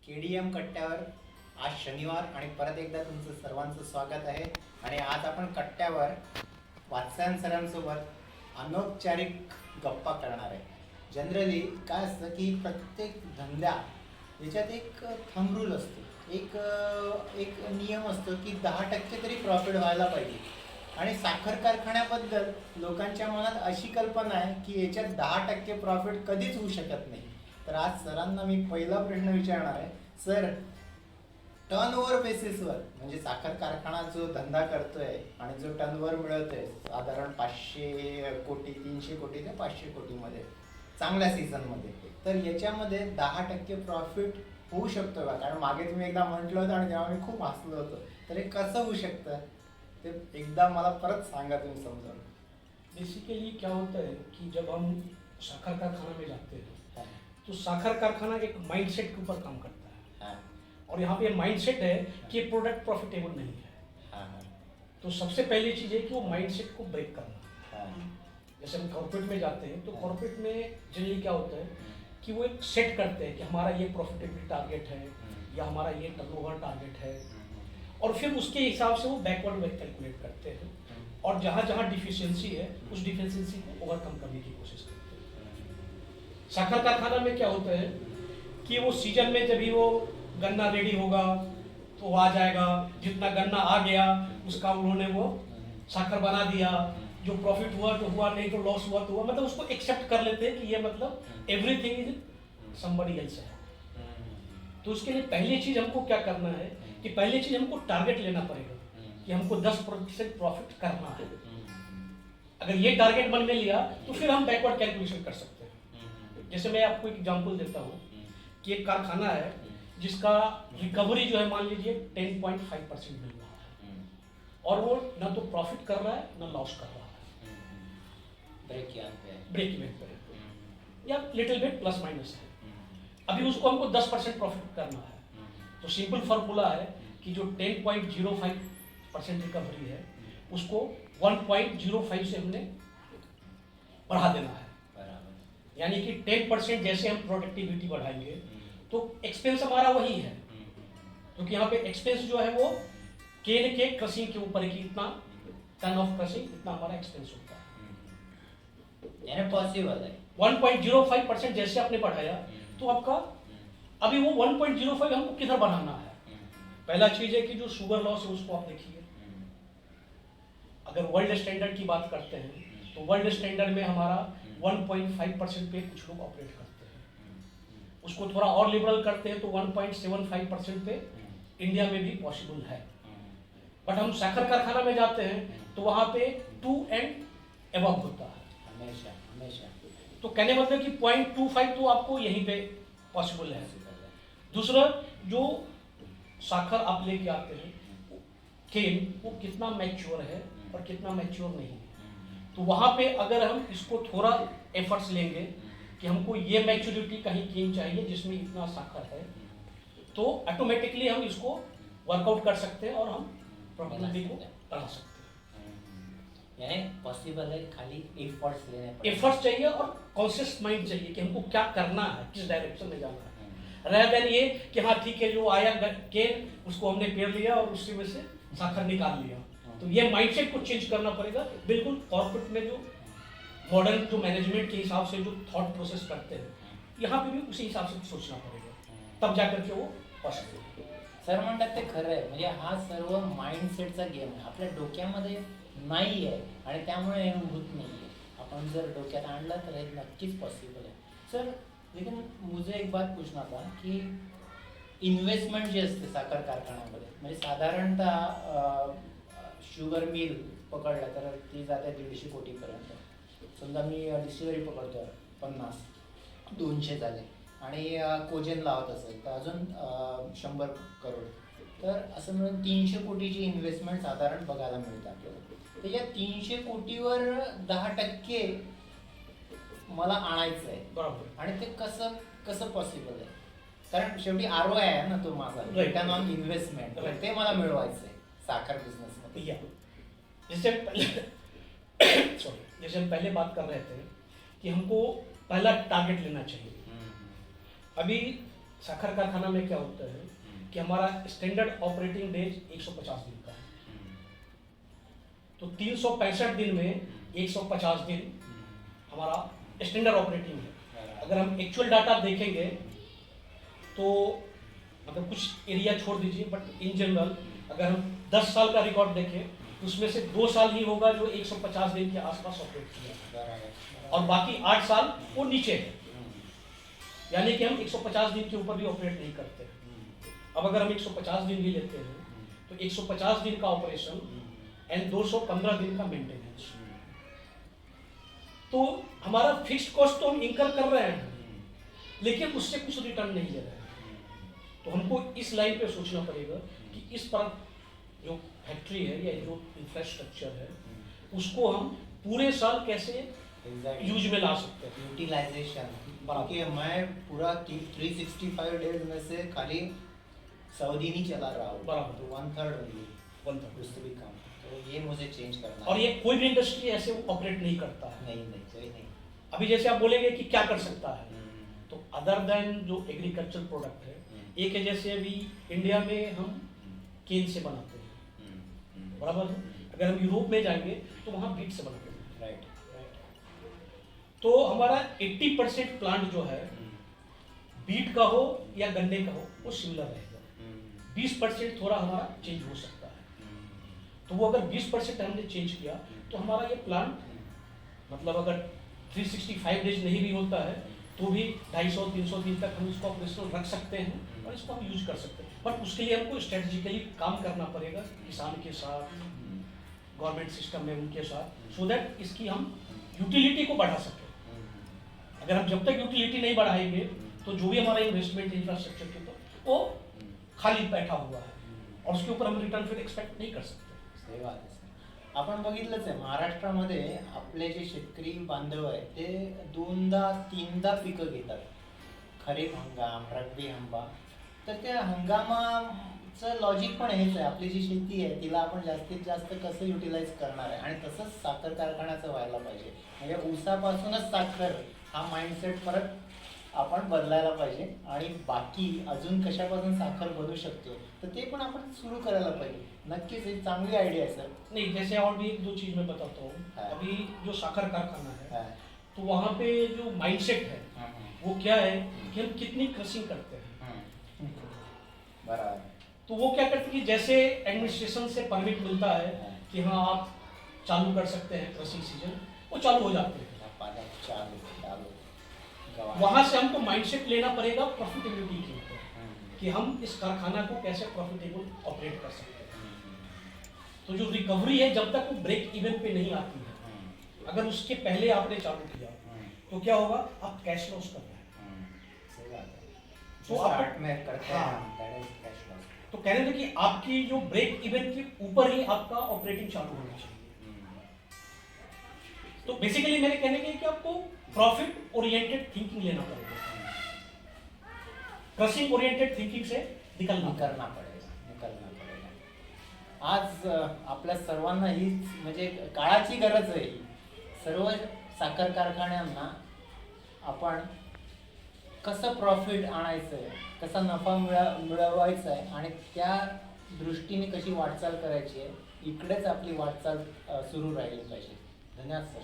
KDM कट्ट्यावर आज शनिवार आणि परत एकदा तुमचं सर्वांचं स्वागत आहे. आणि आज आपण कट्ट्यावर वात्स्यायन सरांसोबत अनौपचारिक गप्पा करणार आहे. जनरली काय असतं की प्रत्येक धंद्या याच्यात एक थंब रूल असतो, एक एक नियम असतो की 10% तरी प्रॉफिट व्हायला पाहिजे. आणि साखर कारखान्याबद्दल लोकांच्या मनात अशी कल्पना आहे की याच्यात 10% प्रॉफिट कधीच होऊ शकत नाही. तर आज सरांना मी पहिला प्रश्न विचारणार आहे. सर, टर्नओव्हर बेसिसवर म्हणजे साखर कारखाना जो धंदा करतोय आणि जो टर्नओव्हर मिळतोय साधारण 500 कोटी 300 कोटी ते 500 कोटीमध्ये चांगल्या सीझनमध्ये, तर याच्यामध्ये 10% प्रॉफिट होऊ शकतो का? कारण मागे तुम्ही एकदा म्हटलं होतं आणि तेव्हा मी खूप हसलो होतो. तर हे कसं होऊ शकतं ते एकदा मला परत सांगा तुम्ही समजावून. बेसिकली क्या होता है कि जब हम साखर कारखाना में जाते हैं तो साखर कारखाना एक माइंडसेट के ऊपर काम करता है। हाँ और यहाँ पे माइंडसेट है कि प्रोडक्ट प्रॉफिटेबल नहीं है। हाँ हाँ तो सबसे पहली चीज़ है कि वो माइंडसेट को ब्रेक करना। हाँ जैसे हम कॉर्पोरेट में जाते हैं तो हाँ। कॉर्पोरेट में जनरली क्या होता है कि वो एक सेट करते हैं कि हमारा ये प्रॉफिटेबिलिटी टारगेट है या हमारा ये टर्नओवर टारगेट है, और फिर उसके हिसाब से वो बैकवर्ड में कैलकुलेट करते हैं और जहाँ जहाँ डिफिशियंसी है उस डिफिशियंसी को ओवरकम करने की कोशिश करते हैं। साखर कारखाना में क्या होता है कि वो सीजन में जब भी वो गन्ना रेडी होगा तो वो आ जाएगा, जितना गन्ना आ गया उसका उन्होंने वो साखर बना दिया, जो प्रॉफिट हुआ तो हुआ, नहीं तो लॉस हुआ तो हुआ, मतलब उसको एक्सेप्ट कर लेते हैं कि ये मतलब एवरीथिंग इज समबडी एल्स है। तो उसके लिए पहली चीज हमको क्या करना है कि पहली चीज हमको टारगेट लेना पड़ेगा कि हमको 10% प्रॉफिट करना है। अगर ये टारगेट मन में लिया तो फिर हम बैकवर्ड कैलकुलेशन कर सकते हैं। जैसे मैं आपको एक एग्जांपल देता हूँ कि एक कारखाना है जिसका रिकवरी जो है मान लीजिए 10.5% मिल रहा है और वो ना तो प्रॉफिट कर रहा है ना लॉस कर रहा है, ब्रेक इवन पे या लिटिल बिट प्लस माइनस है। अभी उसको हमको 10% प्रॉफिट करना है, तो सिंपल फॉर्मूला है कि जो 10.05% रिकवरी है उसको 1.05 से हमने बढ़ा देना है। यानी कि 10% जैसे हम प्रोडक्टिविटी बढ़ाएंगे तो एक्सपेंस हमारा वही है, क्योंकि यहाँ पे एक्सपेंस जो है वो केन के क्रशिंग के ऊपर कि इतना टन ऑफ क्रशिंग इतना हमारा एक्सपेंस होता है। यानी पॉसिबल है 1.05% जैसे आपने बढ़ाया तो आपका अभी वो 1.05 हमको किधर बढ़ाना है। पहला चीज है कि जो शुगर लॉस है उसको आप देखिए। अगर वर्ल्ड स्टैंडर्ड की बात करते हैं तो वर्ल्ड स्टैंडर्ड में हमारा 1.5% पे कुछ लोग ऑपरेट करते हैं, उसको थोड़ा और लिबरल करते हैं तो 1.75% पे इंडिया में भी पॉसिबल है। बट हम साखर कारखाना में जाते हैं तो वहाँ पे 2 एंड एबव होता है हमेशा हमेशा। तो कहने मतलब कि 0.25 तो आपको यहीं पे पॉसिबल है। दूसरा, जो साखर आप लेके आते हैं केन वो कितना मैच्योर है और कितना मैच्योर नहीं है, तो वहाँ पे अगर हम इसको थोड़ा एफर्ट्स लेंगे कि हमको ये मैच्योरिटी कहीं केन चाहिए जिसमें इतना साखर है, तो ऑटोमेटिकली हम इसको वर्कआउट कर सकते हैं और हम प्रॉफिटेबिलिटी को बढ़ा सकते हैं। यानी पॉसिबल है, खाली एफर्ट्स लेने पड़ेंगे। एफर्ट्स चाहिए और कॉन्शियस माइंड चाहिए कि हमको क्या करना है, किस डायरेक्शन में जाना है, रह देन ये कि हाँ ठीक है जो आया केन उसको हमने पेड़ लिया और उससे में से साखर निकाल लिया। तो ये माइंडसेट को चेंज करना पड़ेगा। बिल्कुल कॉर्पोरेट में जो मॉडर्न जो मैनेजमेंट के हिसाब से जो थॉट प्रोसेस करते हैं यहाँ पे भी उसी हिसाब से सोचना पड़ेगा, तब जाकर के वो पॉसिबल। सर म्हणतात ते खरं आहे, म्हणजे हा सर्व माइंडसेटचा गेम आहे, आपल्या डोक्यामध्ये नाही आहे आणि त्यामुळे हे होत नाही आहे. आपण जर डोक्यात आणलं तर हे नक्कीच पॉसिबल है. सर लेकिन मुझे एक बात पूछना था कि इन्व्हेस्टमेंट जी असते साखर कारखान्यामध्ये, म्हणजे साधारणतः शुगर मिल पकडलं तर ती जाते 150 कोटीपर्यंत. समजा मी डिस्टिलरी पकडतो 50-200 झाले आणि कोजेन लावत असेल तर अजून 100 करोड, तर असं मिळून 300 कोटीची इन्व्हेस्टमेंट साधारण बघायला मिळते आपल्याला. तर या 300 कोटीवर 10% मला आणायचं आहे बरोबर, आणि ते कसं कसं पॉसिबल आहे? कारण शेवटी ROI आहे ना तो माझा, रिटर्न ऑन इन्व्हेस्टमेंट, ते मला मिळवायचं आहे साखर बिझनेसमध्ये. या जैसे सॉरी जैसे हम पहले बात कर रहे थे कि हमको पहला टारगेट लेना चाहिए। अभी साखर कारखाना में क्या होता है कि हमारा स्टैंडर्ड ऑपरेटिंग डेज 150 दिन का है। तो 365 दिन में 150 दिन हमारा स्टैंडर्ड ऑपरेटिंग है। अगर हम एक्चुअल डाटा देखेंगे तो मतलब कुछ एरिया छोड़ दीजिए, बट इन जनरल अगर हम 10 साल का रिकॉर्ड देखें तो उसमें से 2 साल ही होगा जो 150 दिन के आसपास ऑपरेट किया और बाकी 8 साल वो नीचे है, यानी कि हम 150 दिन के ऊपर भी ऑपरेट नहीं करते। अब अगर हम 150 दिन भी लेते हैं तो 150 दिन का ऑपरेशन एंड 215 दिन का मेंटेनेंस, तो हमारा फिक्स्ड कॉस्ट तो हम इंकर कर रहे हैं लेकिन उससे कुछ रिटर्न नहीं ले रहे हैं। तो हमको इस लाइन पे सोचना पड़ेगा कि इस पर जो फैक्ट्री है या जो इंफ्रास्ट्रक्चर है उसको हम पूरे साल कैसे यूज में ला सकते हैं, यूटिलाइजेशन। क्योंकि मैं पूरा 365 डेज में से खाली 100 दिन ही चला रहा हूँ, बराबर। तो 1/3 ओनली, 1/3 उससे भी कम। तो ये मुझे चेंज करना और है। ये कोई भी इंडस्ट्री ऐसे ऑपरेट नहीं करता है। नहीं नहीं, कोई नहीं। अभी जैसे आप बोलेंगे कि क्या कर सकता है, तो अदर देन जो एग्रीकल्चर प्रोडक्ट है, एक है जैसे अभी इंडिया में हम केन से बनाते हैं, बराबर है। अगर हम यूरोप में जाएंगे तो वहाँ बीट से बनाते हैं, राइट। तो हमारा 80% प्लांट जो है बीट का हो या गन्ने का हो वो सिमिलर रहेगा। 20% थोड़ा हमारा चेंज हो सकता है। तो वो अगर 20% हमने चेंज किया तो हमारा ये प्लांट मतलब अगर 365 डेज नहीं भी होता है तो भी 250-300 दिन तक हम इसको ऑपरेशनल रख सकते हैं और इसको हम यूज कर सकते हैं। बट उसके लिए हमको स्ट्रेटेजिकली काम करना पड़ेगा किसान के साथ, गवर्नमेंट सिस्टम में उनके साथ, सो दैट इसकी हम यूटिलिटी को बढ़ा सकें। अगर हम जब तक यूटिलिटी नहीं बढ़ाएंगे तो जो भी हमारा इन्वेस्टमेंट इंफ्रास्ट्रक्चर के ऊपर वो खाली बैठा हुआ है और उसके ऊपर हम रिटर्न फिर एक्सपेक्ट नहीं कर सकते। सही बात आहे सर। आपण बघितलंच आहे महाराष्ट्रामध्ये आपले जे शेतकरी बांधव आहेत ते 2दा-3दा पिकं घेतात, खरीप हंगाम, रब्बी हंगाम। तर त्या हंगामाचं लॉजिक पण हेच आहे, आपली जी शेती आहे तिला आपण जास्तीत जास्त कसं युटिलाइज करणार आहे आणि तसंच साखर कारखान्याचं व्हायला पाहिजे। म्हणजे ऊसापासूनच साखर हा माइंडसेट परत आपण बदलायला पाहिजे आणि बाकी अजून कशापासून साखर बनू शकतो तर ते पण आपण सुरू करायला पाहिजे। नक्कीच एक चांगली आयडिया है सर। नहीं, जैसे और भी 1-2 चीज मैं बताता हूँ। हाँ। अभी जो साखर कारखाना है हाँ। तो वहाँ पे जो माइंडसेट है वो क्या है कि हम कितनी क्रशिंग करते हैं। बराबर। तो वो क्या करते हैं कि जैसे एडमिनिस्ट्रेशन से परमिट मिलता है हाँ। कि हाँ आप चालू कर सकते हैं क्रशिंग सीजन, वो चालू हो जाते हैं। वहाँ से हमको माइंडसेट लेना पड़ेगा प्रॉफिटेबिलिटी के ऊपर कि हम इस कारखाना को कैसे प्रॉफिटेबल ऑपरेट कर सकते हैं। तो जो रिकवरी है जब तक वो ब्रेक इवन पे नहीं आती है, अगर उसके पहले आपने चालू किया तो क्या होगा, आप कैश लॉस कर रहे हैं। तो आप में करते हैं हाँ। that is cash loss। तो कहने थे कि आपकी जो ब्रेक इवन के ऊपर ही आपका ऑपरेटिंग चालू होना चाहिए। तो बेसिकली मेरे कहने के कि आपको प्रॉफिट ओरिएंटेड थिंकिंग लेना पड़ेगा, क्रशिंग ओरिएंटेड थिंकिंग से निकलना निकलना पडेगा। आज आपल्या सर्वांना हीच म्हणजे काळाची गरज आहे। सर्व साखर कारखान्यांना आपण कसं प्रॉफिट आणायचं आहे, कसा नफा मिळवायचा आहे आणि त्या दृष्टीने कशी वाटचाल करायची आहे, इकडेच आपली वाटचाल सुरू राहिली पाहिजे। धन्यवाद सर।